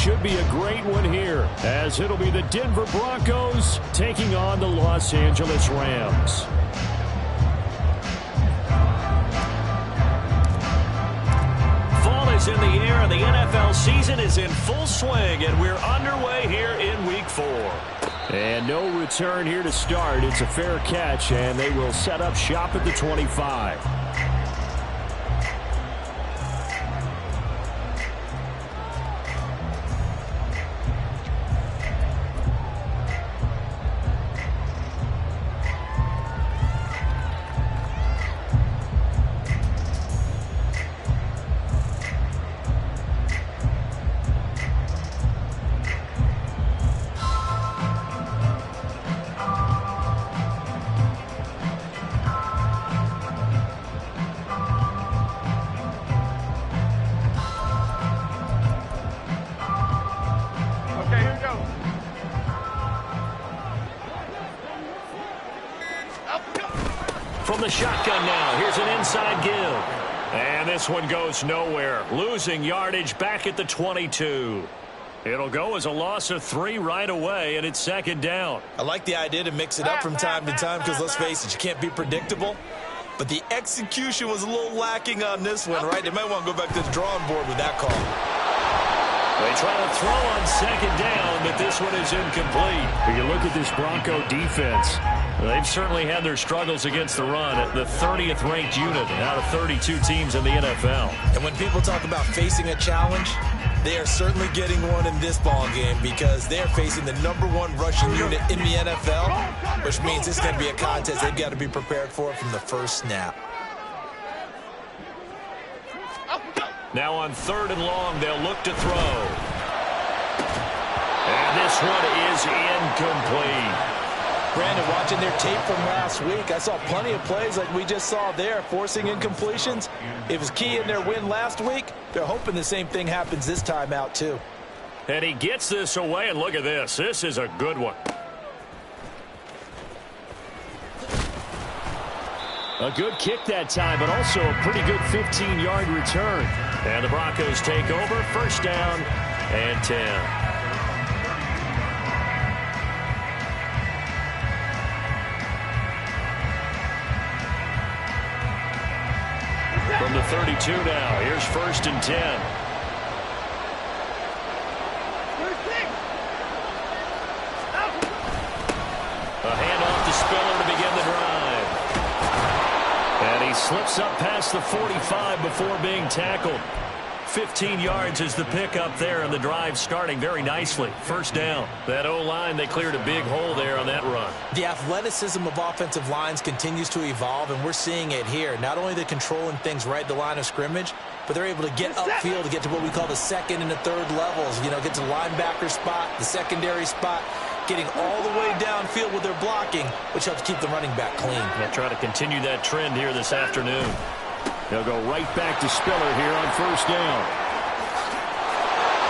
should be a great one here, as it'll be the Denver Broncos taking on the Los Angeles Rams. Fall is in the air, and the NFL season is in full swing, and we're underway here in Week 4. And no return here to start. It's a fair catch, and they will set up shop at the 25. From the shotgun now, here's an inside give. And this one goes nowhere. Losing yardage back at the 22. It'll go as a loss of 3 right away, and it's second down. I like the idea to mix it up from time to time because, let's face it, you can't be predictable. But the execution was a little lacking on this one, right? They might want to go back to the drawing board with that call. They try to throw on second down, but this one is incomplete. When you look at this Bronco defense, they've certainly had their struggles against the run at the 30th ranked unit out of 32 teams in the NFL. And when people talk about facing a challenge, they are certainly getting one in this ball game because they are facing the #1 rushing unit in the NFL, which means it's going to be a contest they've got to be prepared for from the first snap. Now on 3rd and long, they'll look to throw. And this one is incomplete. Brandon, watching their tape from last week, I saw plenty of plays like we just saw there, forcing incompletions. It was key in their win last week. They're hoping the same thing happens this time out, too. And he gets this away, and look at this. This is a good one. a good kick that time, but also a pretty good 15-yard return. And the Broncos take over, first down and 10. From the 32 now, here's first and 10. A handoff to Spiller to begin the drive. And he slips up past the 45 before being tackled. 15 yards is the pickup there, and the drive starting very nicely. First down. That O-line, they cleared a big hole there on that run. The athleticism of offensive lines continues to evolve, and we're seeing it here. Not only they're controlling things right at the line of scrimmage, but they're able to get upfield to get to what we call the second and the third levels. You know, get to the linebacker spot, the secondary spot, getting all the way downfield with their blocking, which helps keep the running back clean. They'll try to continue that trend here this afternoon. They'll go right back to Spiller here on first down.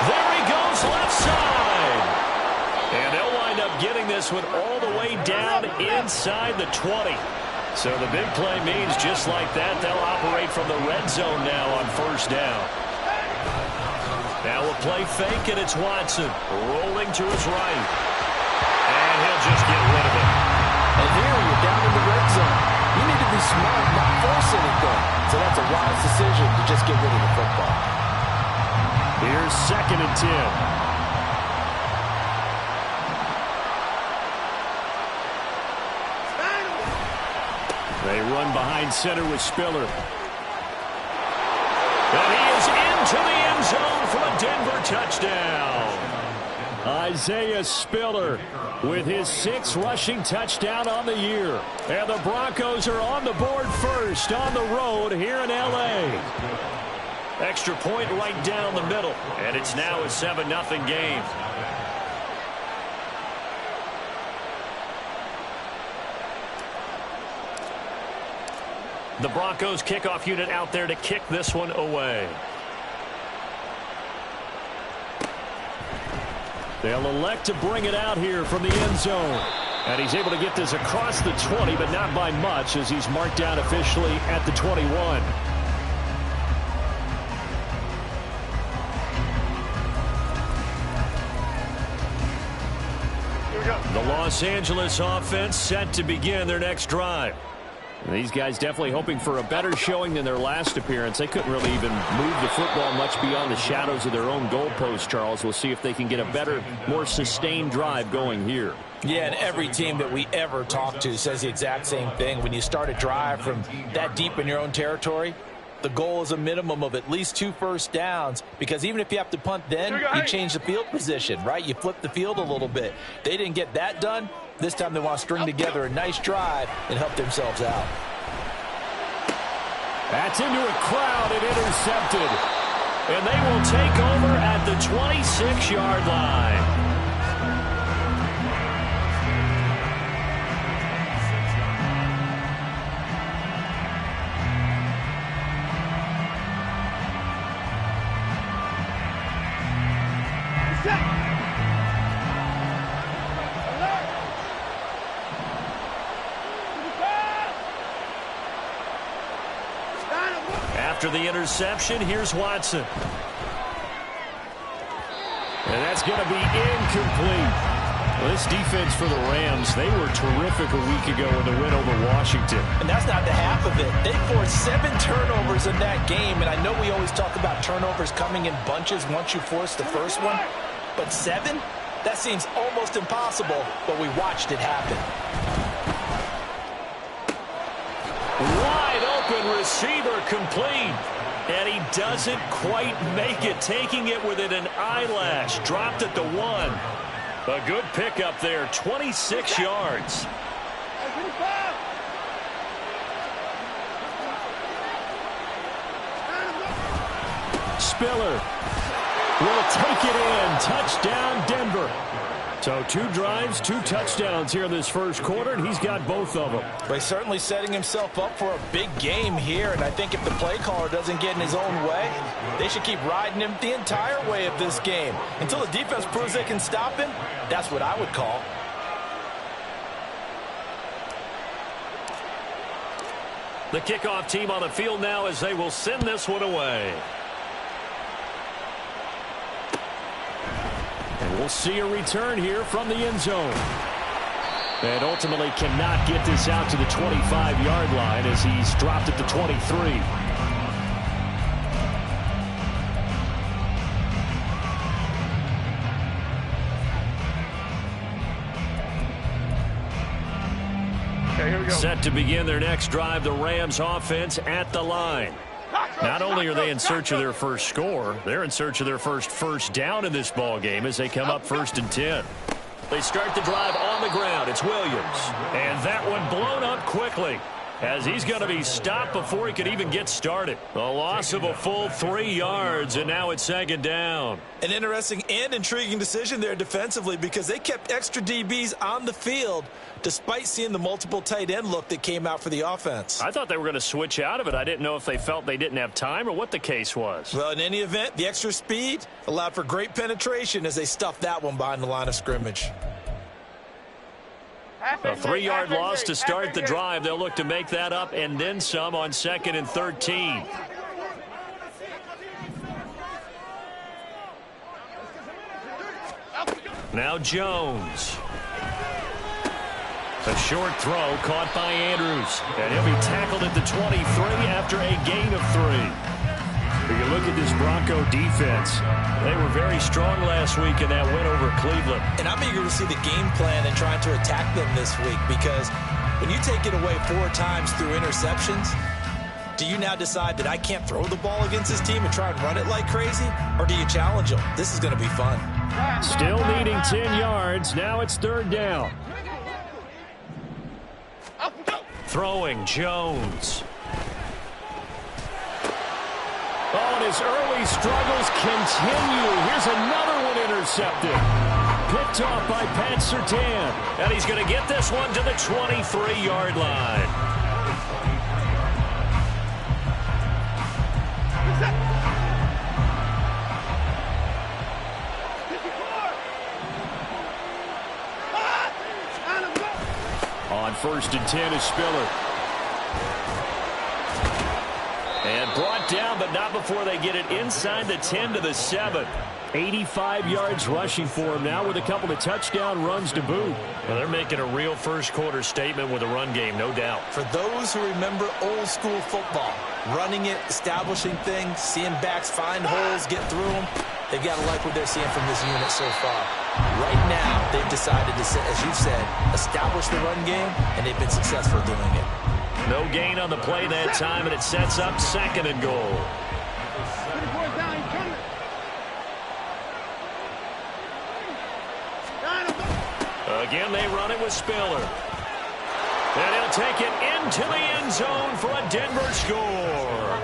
There he goes, left side. And they'll wind up getting this one all the way down inside the 20. So the big play means just like that, they'll operate from the red zone now on first down. Now a play fake, and it's Watson rolling to his right. And he'll just get rid of it. And here you're down in the red zone. You need to be smart, not force anything. So that's a wise decision to just get rid of the football. Here's second and 10. They run behind center with Spiller. And he is into the end zone for a Denver touchdown. Isaiah Spiller with his 6th rushing touchdown on the year. And the Broncos are on the board first on the road here in L.A. Extra point right down the middle. And it's now a 7-0 game. The Broncos kickoff unit out there to kick this one away. They'll elect to bring it out here from the end zone. And he's able to get this across the 20, but not by much, as he's marked down officially at the 21. The Los Angeles offense set to begin their next drive. These guys definitely hoping for a better showing than their last appearance. They couldn't really even move the football much beyond the shadows of their own goalpost, Charles. We'll see if they can get a better, more sustained drive going here. Yeah, and every team that we ever talk to says the exact same thing. When you start a drive from that deep in your own territory, the goal is a minimum of at least 2 first downs, because even if you have to punt then, you change the field position, right? You flip the field a little bit. They didn't get that done. This time they want to string together a nice drive and help themselves out. That's into a crowd and intercepted. And they will take over at the 26-yard line. After the interception, here's Watson. And that's going to be incomplete. Well, this defense for the Rams, they were terrific a week ago in the win over Washington. And that's not the half of it. They forced 7 turnovers in that game, and I know we always talk about turnovers coming in bunches once you force the first one, but 7? That seems almost impossible, but we watched it happen. Wide open receiver complete. And he doesn't quite make it, taking it within an eyelash. Dropped at the 1. A good pickup there, 26 yards. Spiller will take it in. Touchdown, Denver. So 2 drives, 2 touchdowns here in this first quarter, and he's got both of them. But he's certainly setting himself up for a big game here, and I think if the play caller doesn't get in his own way, they should keep riding him the entire way of this game. Until the defense proves they can stop him, that's what I would call. The kickoff team on the field now as they will send this one away. And we'll see a return here from the end zone. And ultimately cannot get this out to the 25-yard line as he's dropped at the 23. Set to begin their next drive, the Rams offense at the line. Not only are they in search of their first score, they're in search of their first down in this ball game as they come up 1st and 10. They start the drive on the ground. It's Williams. And that one blown up quickly as he's going to be stopped before he could even get started. A loss of a full 3 yards, and now it's 2nd down. An interesting and intriguing decision there defensively, because they kept extra DBs on the field despite seeing the multiple tight end look that came out for the offense. I thought they were going to switch out of it. I didn't know if they felt they didn't have time or what the case was. Well, in any event, the extra speed allowed for great penetration as they stuffed that one behind the line of scrimmage. A 3-yard loss to start the drive. They'll look to make that up and then some on 2nd and 13. Now Jones. A short throw caught by Andrews. And he'll be tackled at the 23 after a gain of 3. If you look at this Bronco defense, they were very strong last week in that win over Cleveland. And I'm eager to see the game plan and trying to attack them this week, because when you take it away 4 times through interceptions, do you now decide that I can't throw the ball against this team and try and run it like crazy? Or do you challenge them? This is going to be fun. Still needing 10 yards. Now it's 3rd down. Throwing Jones. Oh, and his early struggles continue. Here's another one intercepted. Picked off by Pat Surtain. And he's going to get this one to the 23-yard line. On 1st and 10 is Spiller. And brought down, but not before they get it inside the 10 to the 7. 85 yards rushing for him now with a couple of touchdown runs to boot. Well, they're making a real first-quarter statement with a run game, no doubt. For those who remember old-school football, running it, establishing things, seeing backs find holes, get through them, they've got to like what they're seeing from this unit so far. Right now, they've decided to, as you said, establish the run game, and they've been successful doing it. No gain on the play that time, and it sets up 2nd and goal. Again, they run it with Spiller. And he'll take it into the end zone for a Denver score.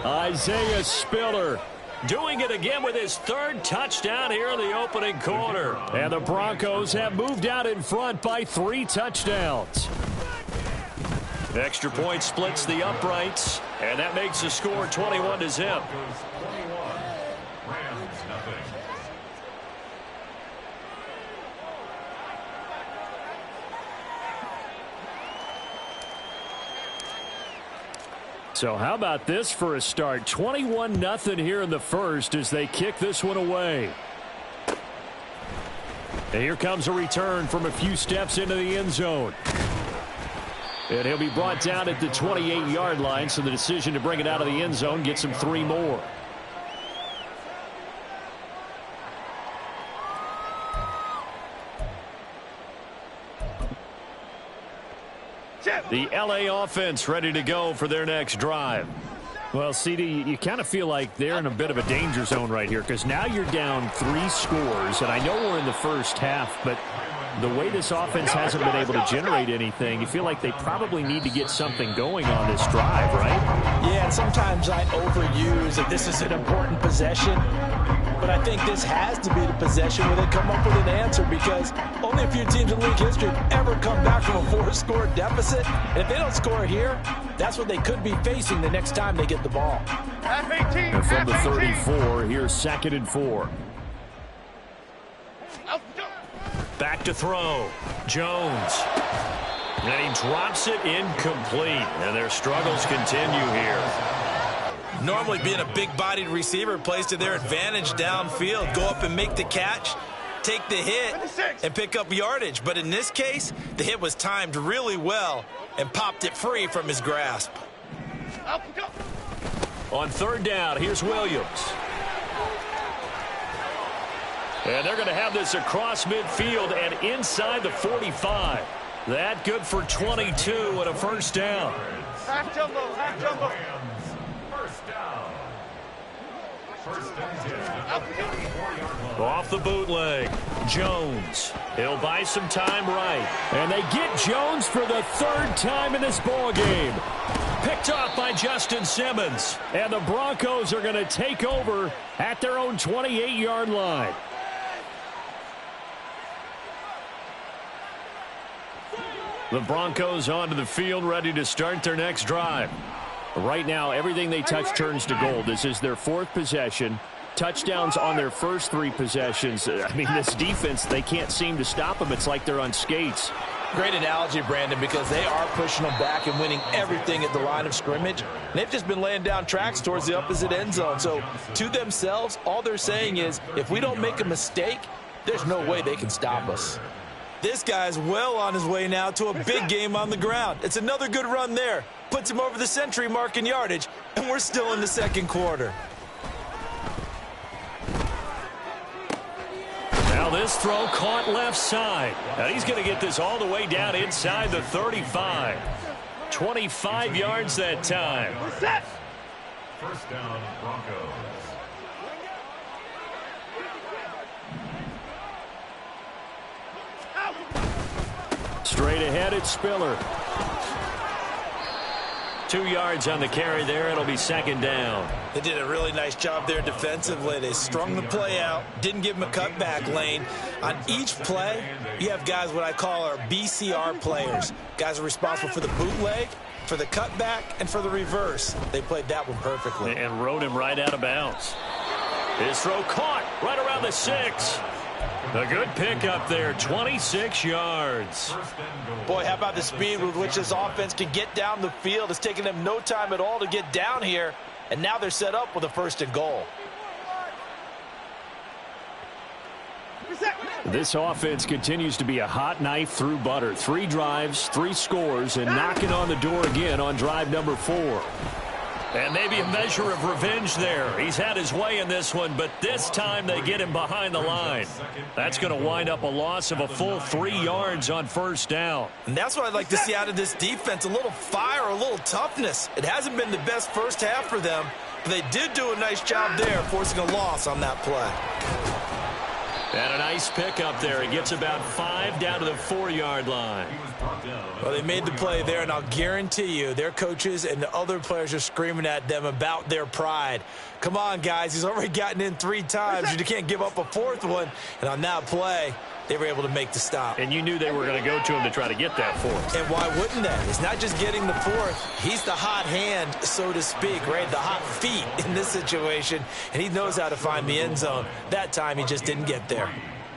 Isaiah Spiller doing it again with his 3rd touchdown here in the opening quarter. And the Broncos have moved out in front by 3 touchdowns. Extra point splits the uprights, and that makes the score 21-0. So how about this for a start? 21-0 here in the first as they kick this one away. And here comes a return from a few steps into the end zone. And he'll be brought down at the 28-yard line, so the decision to bring it out of the end zone gets him 3 more. The LA offense ready to go for their next drive. Well, CD, you kind of feel like they're in a bit of a danger zone right here because now you're down 3 scores, and I know we're in the first half, but the way this offense hasn't been able to generate anything, you feel like they probably need to get something going on this drive, right? Yeah, and sometimes I overuse that this is an important possession, but I think this has to be the possession where they come up with an answer because only a few teams in league history have ever come back from a 4-score deficit. And if they don't score here, that's what they could be facing the next time they get the ball. And from the 34, here's 2nd and 4. Back to throw. Jones. And he drops it incomplete. And their struggles continue here. Normally being a big-bodied receiver plays to their advantage downfield. Go up and make the catch, take the hit, and pick up yardage. But in this case, the hit was timed really well and popped it free from his grasp. On 3rd down, here's Williams. And they're going to have this across midfield and inside the 45. That good for 22 and a 1st down. Half jumbo. Off the bootleg. Jones. He'll buy some time right. And they get Jones for the 3rd time in this ballgame. Picked off by Justin Simmons. And the Broncos are going to take over at their own 28-yard line. The Broncos onto the field, ready to start their next drive. Right now, everything they touch turns to gold. This is their 4th possession. Touchdowns on their first 3 possessions. I mean, this defense, they can't seem to stop them. It's like they're on skates. Great analogy, Brandon, because they are pushing them back and winning everything at the line of scrimmage. And they've just been laying down tracks towards the opposite end zone. So to themselves, all they're saying is, if we don't make a mistake, there's no way they can stop us. This guy's well on his way now to a big game on the ground. It's another good run there. Puts him over the century mark in yardage, and we're still in the 2nd quarter. Now this throw caught left side. And he's going to get this all the way down inside the 35. 25 yards that time. 1st down, Broncos. Straight ahead, it's Spiller. 2 yards on the carry there. It'll be 2nd down. They did a really nice job there defensively. They strung the play out, didn't give him a cutback lane. On each play, you have guys what I call our BCR players. Guys are responsible for the bootleg, for the cutback, and for the reverse. They played that one perfectly. And rode him right out of bounds. His throw caught right around the 6. A good pick up there, 26 yards. Boy, how about the speed with which this offense can get down the field? It's taken them no time at all to get down here, and now they're set up with a 1st and goal. This offense continues to be a hot knife through butter. 3 drives, 3 scores, and knocking on the door again on drive number 4. And maybe a measure of revenge there. He's had his way in this one, but this time they get him behind the line. That's going to wind up a loss of a full 3 yards on first down. And that's what I'd like to see out of this defense, a little fire, a little toughness. It hasn't been the best first half for them, but they did do a nice job there, forcing a loss on that play. And a nice pickup there. He gets about 5 down to the 4-yard line. Well, they made the play there, and I'll guarantee you their coaches and the other players are screaming at them about their pride. Come on, guys. He's already gotten in 3 times. You can't give up a 4th one. And on that play, they were able to make the stop. And you knew they were going to go to him to try to get that 4th. And why wouldn't they? It's not just getting the 4th. He's the hot hand, so to speak, right? The hot feet in this situation. And he knows how to find the end zone. That time, he just didn't get there.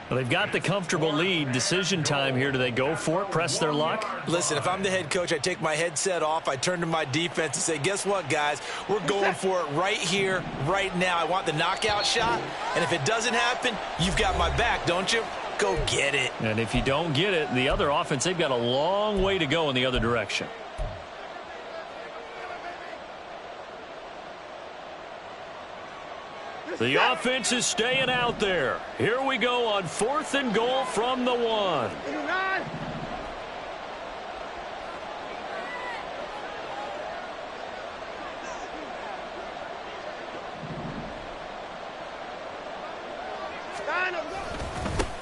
Well, they've got the comfortable lead. Decision time here. Do they go for it, press their luck? Listen, if I'm the head coach, I take my headset off. I turn to my defense and say, guess what, guys? We're going for it right here, right now. I want the knockout shot. And if it doesn't happen, you've got my back, don't you? Go get it. And if you don't get it, the other offense, they've got a long way to go in the other direction. The offense is staying out there. Here we go on 4th and goal from the 1.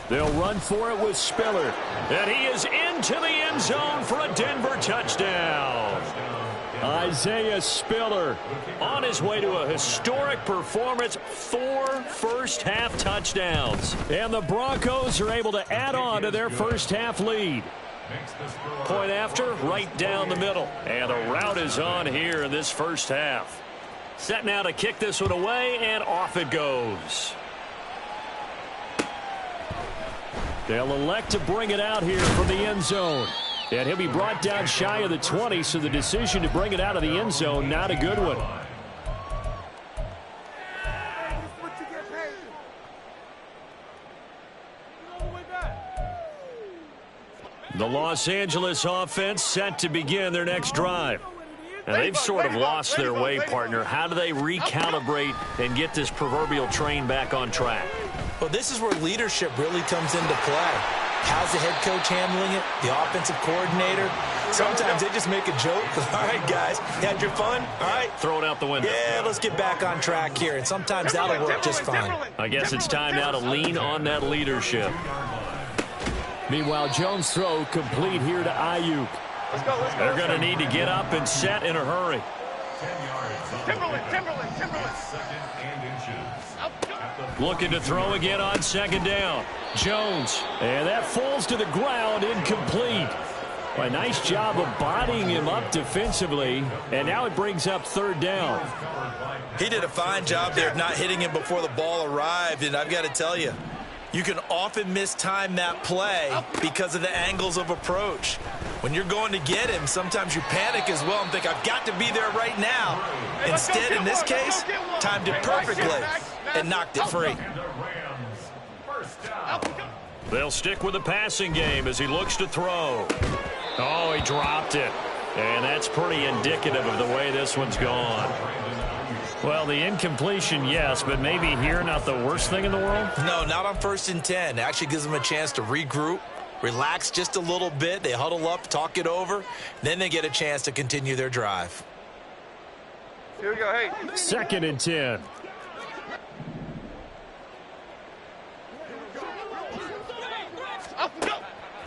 They'll run for it with Spiller. And he is into the end zone for a Denver touchdown. Isaiah Spiller on his way to a historic performance, 4 first-half touchdowns. And the Broncos are able to add on to their first-half lead. Point after, right down the middle. And the route is on here in this first half. Set now to kick this one away, and off it goes. They'll elect to bring it out here from the end zone. And he'll be brought down shy of the 20, so the decision to bring it out of the end zone, not a good one. The Los Angeles offense set to begin their next drive. And they've sort of lost their way, partner. How do they recalibrate and get this proverbial train back on track? Well, this is where leadership really comes into play. How's the head coach handling it? The offensive coordinator? Sometimes they just make a joke. All right, guys, you had your fun? All right. Throw it out the window. Yeah, let's get back on track here. And sometimes that'll work just fine. I guess it's time now to lean on that leadership. Meanwhile, Jones' throw complete here to Ayuk. They're going to need to get up and set in a hurry. Timberland. Looking to throw again on 2nd down. Jones. And that falls to the ground, incomplete. A nice job of bodying him up defensively. And now it brings up 3rd down. He did a fine job there of not hitting him before the ball arrived. And I've got to tell you, you can often mistime that play because of the angles of approach. When you're going to get him, sometimes you panic as well and think, I've got to be there right now. Instead, in this case, timed it perfectly and knocked it free. They'll stick with the passing game as he looks to throw. Oh, he dropped it. And that's pretty indicative of the way this one's gone. Well, the incompletion, yes, but maybe here not the worst thing in the world? No, not on 1st and 10. It actually gives them a chance to regroup, relax just a little bit. They huddle up, talk it over. Then they get a chance to continue their drive. Here we go, hey. 2nd and 10.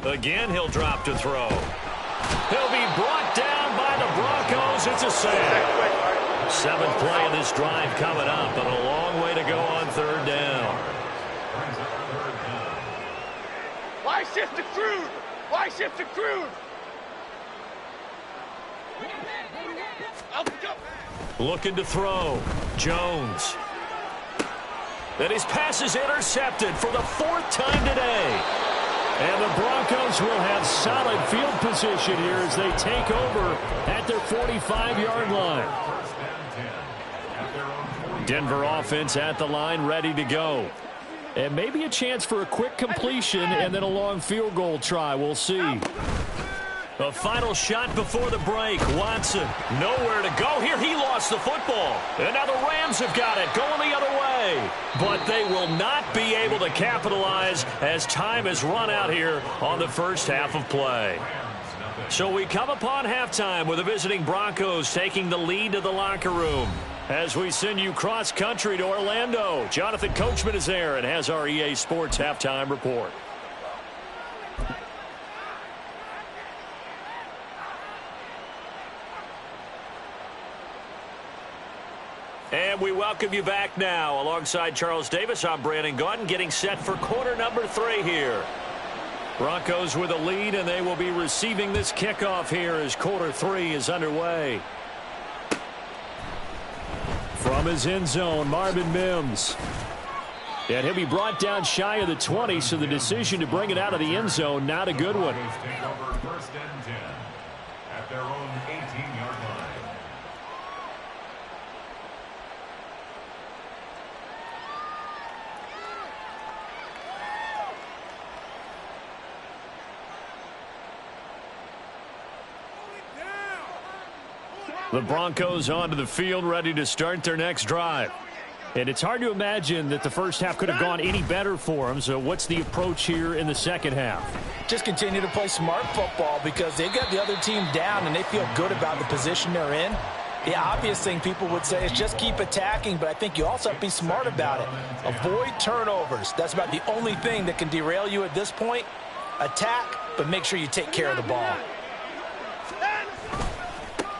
Again, he'll drop to throw. He'll be brought down by the Broncos. It's a sack. 7th play of this drive coming up, but a long way to go on 3rd down. Why shift to Crude? Why shift to Crude? Looking to throw. Jones. And his pass is intercepted for the 4th time today. And the Broncos will have solid field position here as they take over at their 45-yard line. Denver offense at the line, ready to go. And maybe a chance for a quick completion and then a long field goal try. We'll see. A final shot before the break. Watson, nowhere to go here. He lost the football. And now the Rams have got it, going the other way. But they will not be able to capitalize as time has run out here on the first half of play. So we come upon halftime with the visiting Broncos taking the lead to the locker room. As we send you cross-country to Orlando, Jonathan Coachman is there and has our EA Sports halftime report. And we welcome you back now. Alongside Charles Davis, I'm Brandon Gaudin, getting set for quarter number 3 here. Broncos with a lead, and they will be receiving this kickoff here as quarter 3 is underway. From his end zone, Marvin Mims. And he'll be brought down shy of the 20, so the decision to bring it out of the end zone, not a good one. First and 10 at their own 18-yard line. The Broncos onto the field, ready to start their next drive. And it's hard to imagine that the first half could have gone any better for them. So what's the approach here in the second half? Just continue to play smart football because they got the other team down and they feel good about the position they're in. The obvious thing people would say is just keep attacking, but I think you also have to be smart about it. Avoid turnovers. That's about the only thing that can derail you at this point. Attack, but make sure you take care of the ball.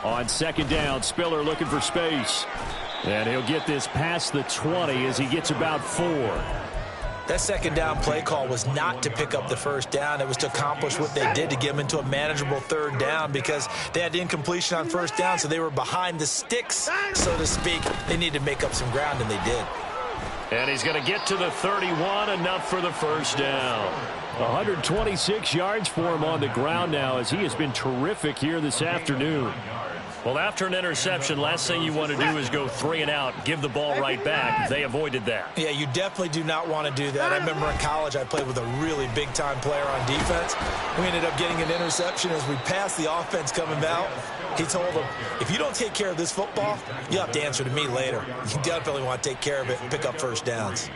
On second down, Spiller looking for space. And he'll get this past the 20 as he gets about 4. That second down play call was not to pick up the first down. It was to accomplish what they did to get them into a manageable third down because they had incompletion on first down, so they were behind the sticks, so to speak. They needed to make up some ground, and they did. And he's going to get to the 31, enough for the first down. 126 yards for him on the ground now as he has been terrific here this afternoon. Well, after an interception, last thing you want to do is go 3 and out, give the ball right back. They avoided that. Yeah, you definitely do not want to do that. I remember in college I played with a really big-time player on defense. We ended up getting an interception as we passed the offense coming out. He told him, if you don't take care of this football, you'll have to answer to me later. You definitely want to take care of it and pick up first downs.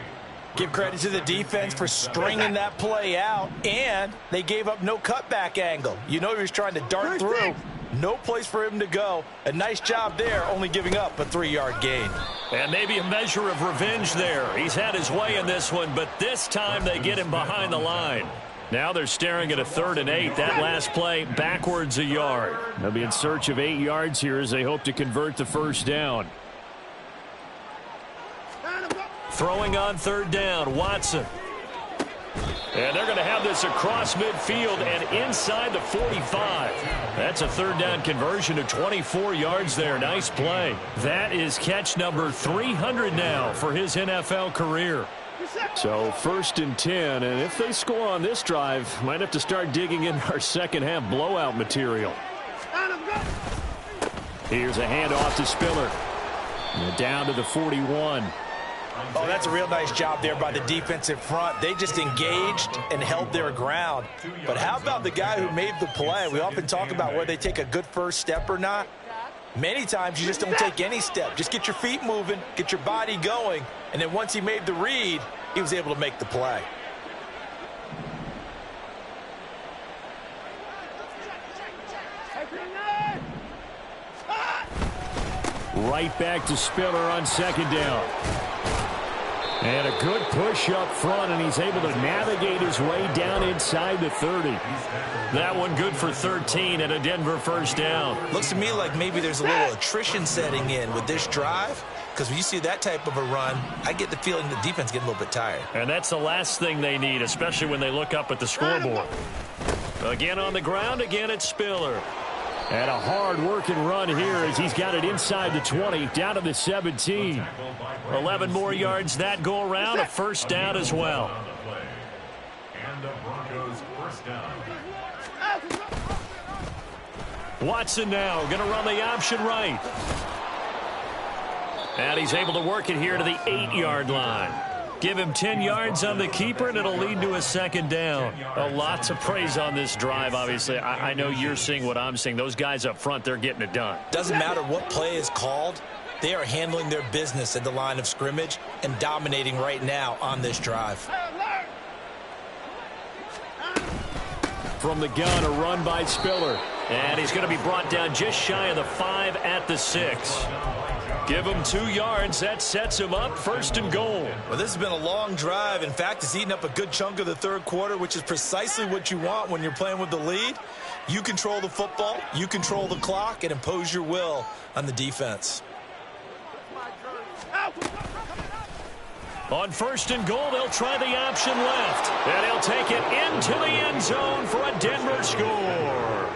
Give credit to the defense for stringing that play out, and they gave up no cutback angle. You know he was trying to dart through. No place for him to go. A nice job there, only giving up a 3-yard gain. And maybe a measure of revenge there. He's had his way in this one, but this time they get him behind the line. Now they're staring at a 3rd and 8. That last play backwards a yard. They'll be in search of 8 yards here as they hope to convert the first down. Throwing on 3rd down, Watson. And they're going to have this across midfield and inside the 45. That's a 3rd down conversion of 24 yards there. Nice play. That is catch number 300 now for his NFL career. So 1st and 10, and if they score on this drive, might have to start digging in our second half blowout material. Here's a handoff to Spiller. And down to the 41. Oh, that's a real nice job there by the defensive front. They just engaged and held their ground. But how about the guy who made the play? We often talk about whether they take a good first step or not. Many times you just don't take any step. Just get your feet moving, get your body going, and then once he made the read, he was able to make the play. Right back to Spiller on second down. And a good push up front, and he's able to navigate his way down inside the 30. That one good for 13 and a Denver first down. Looks to me like maybe there's a little attrition setting in with this drive, because when you see that type of a run, I get the feeling the defense getting a little bit tired. And that's the last thing they need, especially when they look up at the scoreboard. Again on the ground, again it's Spiller. And a hard-working run here as he's got it inside the 20, down to the 17. 11 more yards that go around, a first down as well. And the Broncos first down. Watson now going to run the option right. And he's able to work it here to the 8-yard line. Give him 10 yards on the keeper, and it'll lead to a second down. Lots of praise on this drive, obviously. I know you're seeing what I'm seeing. Those guys up front, they're getting it done. Doesn't matter what play is called. They are handling their business at the line of scrimmage and dominating right now on this drive. From the gun, a run by Spiller. And he's going to be brought down just shy of the 5 at the 6. Give him 2 yards. That sets him up 1st and goal. Well, this has been a long drive. In fact, it's eaten up a good chunk of the third quarter, which is precisely what you want when you're playing with the lead. You control the football, you control the clock, and impose your will on the defense. On 1st and goal, they'll try the option left. And he'll take it into the end zone for a Denver score.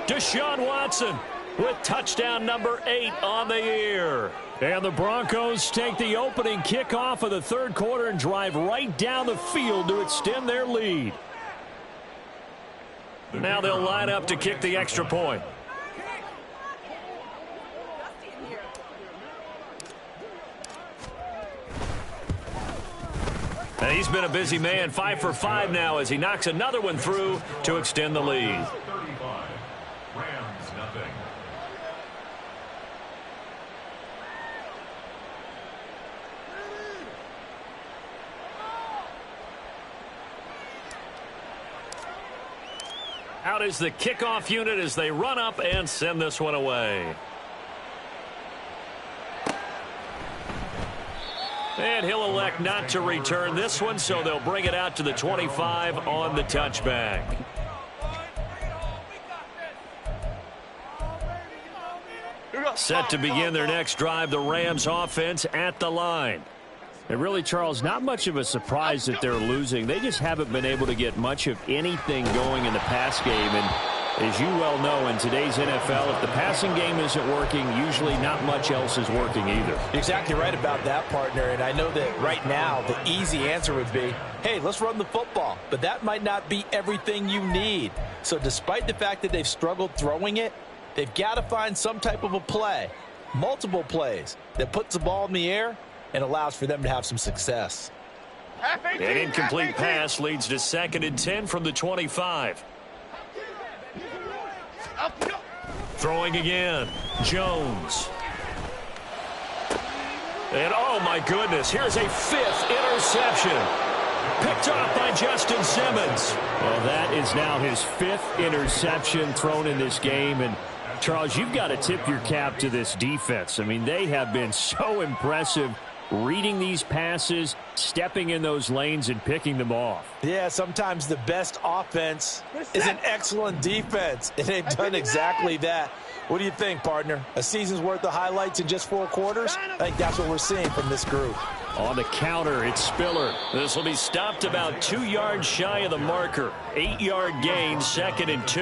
Deshaun Watson with touchdown number 8 on the year. And the Broncos take the opening kickoff of the third quarter and drive right down the field to extend their lead. Now they'll line up to kick the extra point. And he's been a busy man, 5 for 5 now as he knocks another one through to extend the lead. Out is the kickoff unit as they run up and send this one away. And he'll elect not to return this one, so they'll bring it out to the 25 on the touchback. Set to begin their next drive, the Rams offense at the line. And really, Charles, not much of a surprise that they're losing. They just haven't been able to get much of anything going in the pass game. And as you well know, in today's NFL, if the passing game isn't working, usually not much else is working either. You're exactly right about that, partner. And I know that right now the easy answer would be, hey, let's run the football. But that might not be everything you need. So despite the fact that they've struggled throwing it, they've got to find some type of a play, multiple plays, that puts the ball in the air and allows for them to have some success. An incomplete pass leads to 2nd and 10 from the 25. Throwing again, Jones. And oh my goodness, here's a 5th interception. Picked off by Justin Simmons. Well, that is now his 5th interception thrown in this game. And Charles, you've got to tip your cap to this defense. I mean, they have been so impressive reading these passes, stepping in those lanes, and picking them off. Yeah, sometimes the best offense is an excellent defense, and they've done exactly that. What do you think, partner? A season's worth of highlights in just 4 quarters? I think that's what we're seeing from this group. On the counter, it's Spiller. This will be stopped about 2 yards shy of the marker. 8-yard gain, 2nd and 2.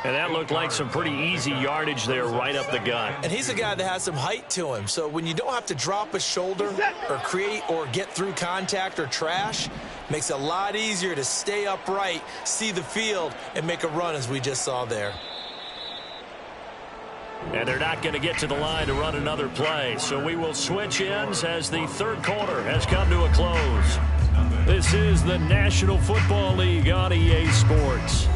And that looked like some pretty easy yardage there right up the gut. And he's a guy that has some height to him. So when you don't have to drop a shoulder or create or get through contact or trash, makes it a lot easier to stay upright, see the field, and make a run as we just saw there. And they're not going to get to the line to run another play. So we will switch ends as the third quarter has come to a close. This is the National Football League on EA Sports.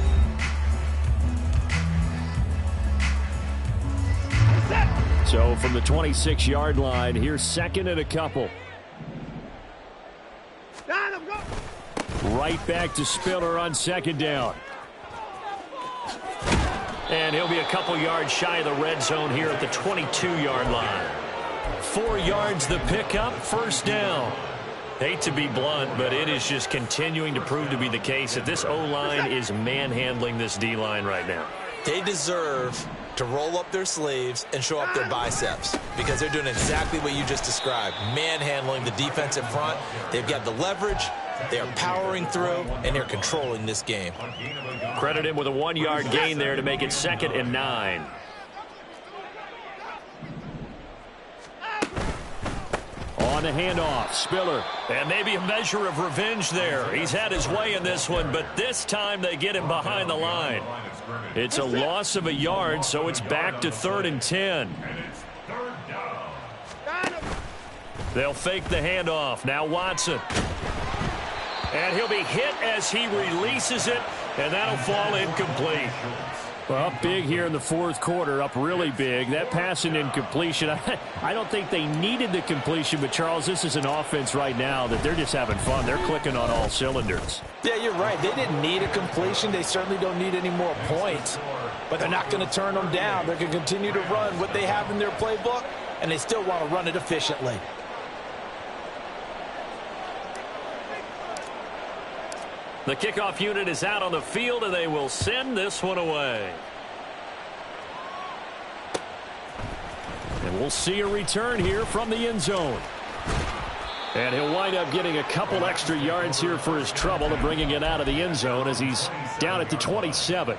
So from the 26-yard line, here's 2nd and a couple. Right back to Spiller on 2nd down. And he'll be a couple yards shy of the red zone here at the 22-yard line. 4 yards the pickup, 1st down. Hate to be blunt, but it is just continuing to prove to be the case that this O-line is manhandling this D-line right now. They deserve to roll up their sleeves and show up their biceps because they're doing exactly what you just described, manhandling the defensive front. They've got the leverage, they're powering through, and they're controlling this game. Credit him with a 1-yard gain there to make it 2nd and 9. On the handoff, Spiller. And maybe a measure of revenge there. He's had his way in this one, but this time they get him behind the line. It's a loss of a yard, so it's back to 3rd and 10. They'll fake the handoff. Now Watson. And he'll be hit as he releases it, and that'll fall incomplete. Well, up big here in the fourth quarter, up really big. That pass and incompletion, I don't think they needed the completion, but, Charles, this is an offense right now that they're just having fun. They're clicking on all cylinders. Yeah, you're right. They didn't need a completion. They certainly don't need any more points, but they're not going to turn them down. They're going to continue to run what they have in their playbook, and they still want to run it efficiently. The kickoff unit is out on the field, and they will send this one away. And we'll see a return here from the end zone. And he'll wind up getting a couple extra yards here for his trouble and bringing it out of the end zone as he's down at the 27.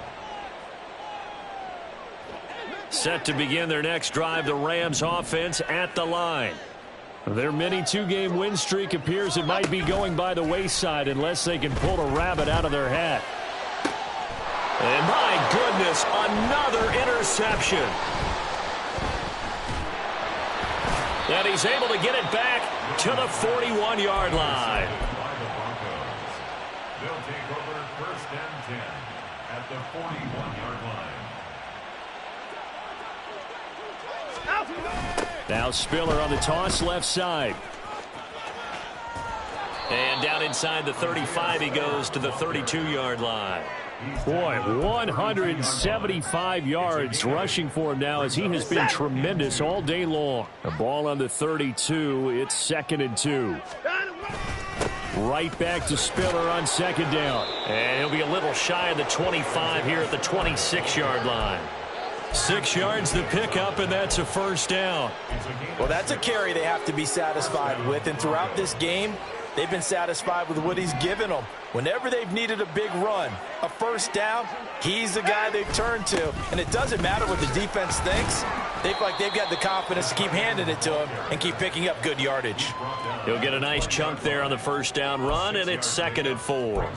Set to begin their next drive, the Rams offense at the line. Their mini two-game win streak appears it might be going by the wayside unless they can pull a rabbit out of their hat. And my goodness, another interception. And he's able to get it back to the 41-yard line. They'll take over first and 10 at the 41-yard line. Now Spiller on the toss left side. And down inside the 35 he goes to the 32-yard line. Boy, 175 yards rushing for him now as he has been tremendous all day long. The ball on the 32. It's 2nd and 2. Right back to Spiller on 2nd down. And he'll be a little shy of the 25 here at the 26-yard line. 6 yards to pick up, and that's a first down. Well, that's a carry they have to be satisfied with, and throughout this game, they've been satisfied with what he's given them. Whenever they've needed a big run, a first down, he's the guy they've turned to. And it doesn't matter what the defense thinks. They feel like they've got the confidence to keep handing it to him and keep picking up good yardage. He'll get a nice chunk there on the first down run, and it's 2nd and 4.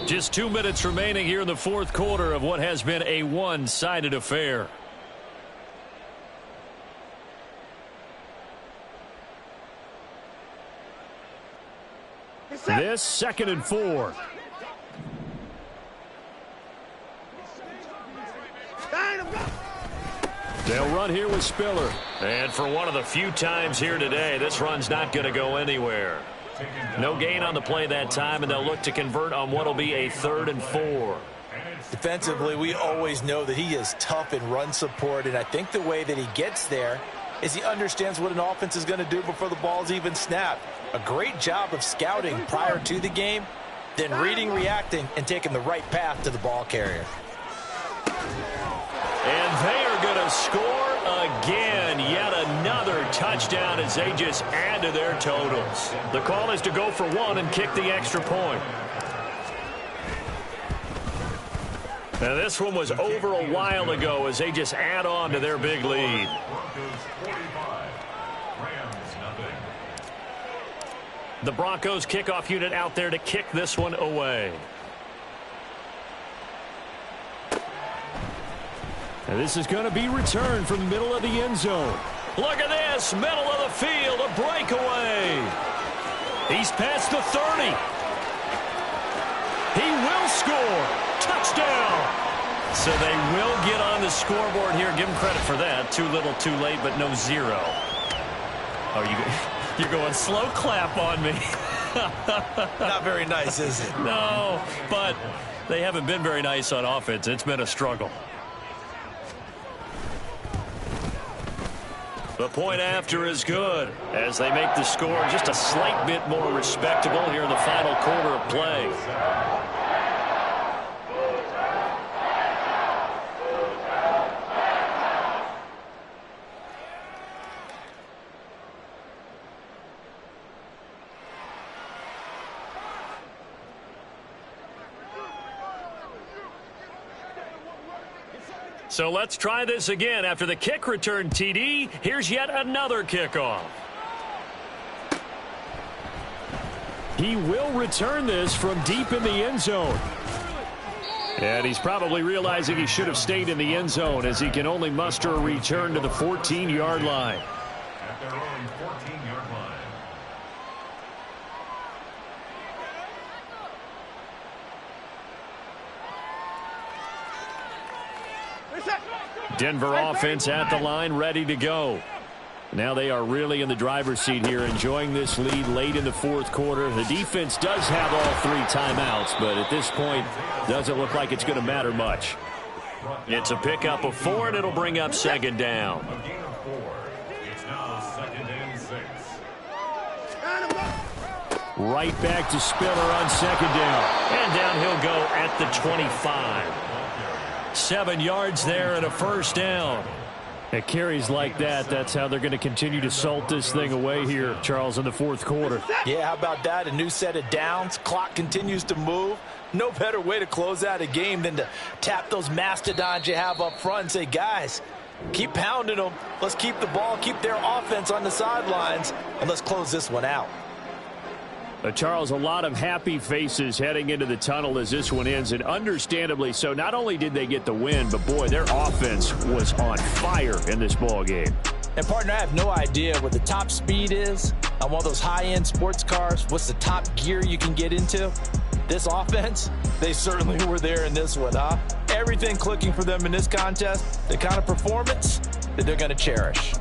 Just 2 minutes remaining here in the fourth quarter of what has been a one-sided affair. This 2nd and 4. They'll run here with Spiller. And for one of the few times here today, this run's not going to go anywhere. No gain on the play that time, and they'll look to convert on what will be a 3rd and 4. Defensively, we always know that he is tough in run support, and I think the way that he gets there is he understands what an offense is going to do before the ball's even snapped. A great job of scouting prior to the game, then reading, reacting, and taking the right path to the ball carrier. And they are going to score again. Yet another touchdown as they just add to their totals. The call is to go for one and kick the extra point. Now this one was over a while ago as they just add on to their big lead. The Broncos kickoff unit out there to kick this one away. And this is going to be returned from the middle of the end zone. Look at this, middle of the field, a breakaway. He's past the 30. He will score. Touchdown. So they will get on the scoreboard here. Give him credit for that. Too little, too late, but no zero. Oh, you're going slow clap on me. Not very nice, is it? No, but they haven't been very nice on offense. It's been a struggle. The point after is good as they make the score just a slight bit more respectable here in the final quarter of play. So let's try this again. After the kick return TD, here's yet another kickoff. He will return this from deep in the end zone. And he's probably realizing he should have stayed in the end zone as he can only muster a return to the 14-yard line. At their own 14-yard line. Denver offense at the line, ready to go. Now they are really in the driver's seat here, enjoying this lead late in the fourth quarter. The defense does have all 3 timeouts, but at this point, doesn't look like it's going to matter much. It's a pickup of 4, and it'll bring up second down. A gain of 4. It's now 2nd and 6. Right back to Spiller on second down. And down he'll go at the 25. 7 yards there and a first down. At carries like that, that's how they're going to continue to salt this thing away here, Charles, in the fourth quarter. Yeah, how about that? A new set of downs. Clock continues to move. No better way to close out a game than to tap those mastodons you have up front and say, guys, keep pounding them. Let's keep the ball, keep their offense on the sidelines, and let's close this one out. Charles, a lot of happy faces heading into the tunnel as this one ends, and understandably so. Not only did they get the win, but boy, their offense was on fire in this ball game. And partner, I have no idea what the top speed is on one of those high-end sports cars. What's the top gear you can get into? This offense, they certainly were there in this one, huh? Everything clicking for them in this contest, the kind of performance that they're going to cherish.